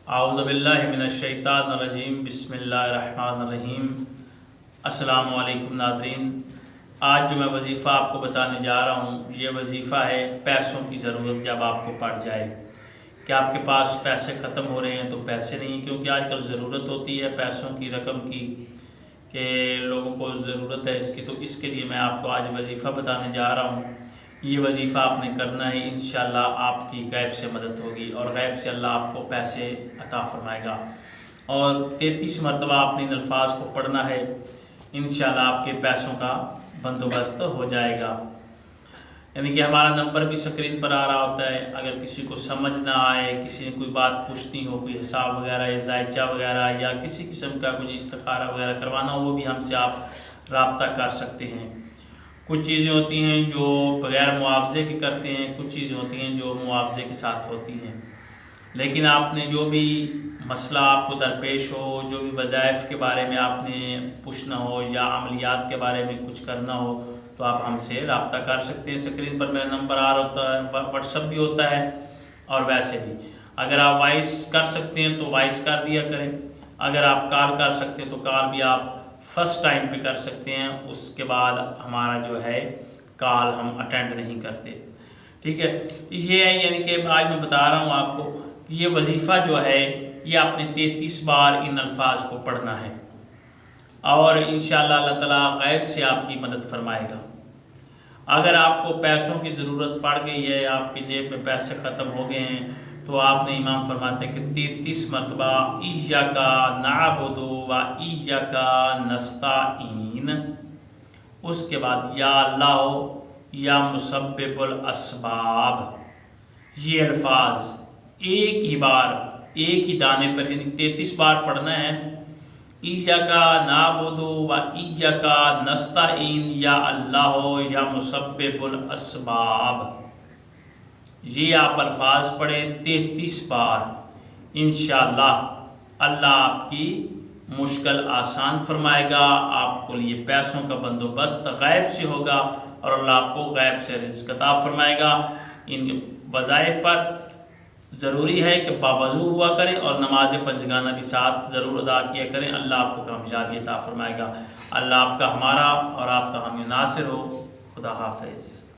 اعوذ باللہ من الشیطان الرجیم، بسم اللہ الرحمن الرحیم۔ السلام علیکم ناظرین، آج جو میں وظیفہ آپ کو بتانے جا رہا ہوں یہ وظیفہ ہے پیسوں کی ضرورت جب آپ کو پڑ جائے کہ آپ کے پاس پیسے ختم ہو رہے ہیں تو پیسے نہیں، کیونکہ آج کل ضرورت ہوتی ہے پیسوں کی، رقم کی، کہ لوگوں کو ضرورت ہے اس کی، تو اس کے لیے میں آپ کو آج وظیفہ بتانے جا رہا ہوں۔ یہ وظیفہ آپ نے کرنا ہے، انشاءاللہ آپ کی غیب سے مدد ہوگی اور غیب سے اللہ آپ کو پیسے عطا فرمائے گا، اور 33 مرتبہ آپ نے ان الفاظ کو پڑھنا ہے، انشاءاللہ آپ کے پیسوں کا بندوبست ہو جائے گا۔ یعنی کہ ہمارا نمبر بھی سکرین پر آ رہا ہوتا ہے، اگر کسی کو سمجھ نہ آئے، کسی نے کوئی بات پوچھنی ہو، کوئی حساب وغیرہ یا ذائچہ وغیرہ یا کسی قسم کا کچھ استخارہ وغیرہ کروانا ہو، وہ بھی ہم سے آپ رابطہ کر سکتے ہیں۔ کچھ چیزیں ہوتی ہیں جو بغیر معاوضے کے کرتے ہیں، کچھ چیزیں ہوتی ہیں جو معاوضے کے ساتھ ہوتی ہیں، لیکن آپ نے جو بھی مسئلہ آپ کو درپیش ہو، جو بھی وظائف کے بارے میں آپ نے پوچھنا ہو یا عملیات کے بارے میں کچھ کرنا ہو تو آپ ہم سے رابطہ کر سکتے ہیں۔ اسکرین پر میرا نمبر آ رہا ہوتا ہے، واٹس ایپ بھی ہوتا ہے، اور ویسے بھی اگر آپ وائس کر سکتے ہیں تو وائس کر دیا کریں، اگر آپ کال کر سکتے ہیں تو کال بھی آپ فرسٹ ٹائم پہ کر سکتے ہیں، اس کے بعد ہمارا جو ہے کال ہم اٹینڈ نہیں کرتے، ٹھیک ہے۔ یہ ہے یعنی کہ آج میں بتا رہا ہوں آپ کو کہ یہ وظیفہ جو ہے یہ آپ نے 33 بار ان الفاظ کو پڑھنا ہے، اور انشاءاللہ اللہ تعالیٰ غیب سے آپ کی مدد فرمائے گا۔ اگر آپ کو پیسوں کی ضرورت پڑ گئی ہے، آپ کے جیب میں پیسے ختم ہو گئے ہیں، تو آپ نے امام فرماتے ہیں کہ 33 مرتبہ ایاک نعبد و ایاک نستعین، اس کے بعد یا اللہ یا مسبب الاسباب، یہ الفاظ ایک ہی بار ایک ہی دانے پر یعنی 33 بار پڑھنا ہے۔ ایاک نعبد و ایاک نستعین، یا اللہ یا مسبب الاسباب، یہ آپ الفاظ پڑھیں 33 بار، انشاءاللہ اللہ آپ کی مشکل آسان فرمائے گا، آپ کو لیے پیسوں کا بندوبست غیب سے ہوگا، اور اللہ آپ کو غیب سے رزق عطا فرمائے گا۔ ان وظائف پر ضروری ہے کہ باوضو ہوا کریں اور نماز پنجگانہ بھی ساتھ ضرور ادا کیا کریں، اللہ آپ کو کامیابی عطا فرمائے گا۔ اللہ آپ کا، ہمارا اور آپ کا حامی ناصر ہو۔ خدا حافظ۔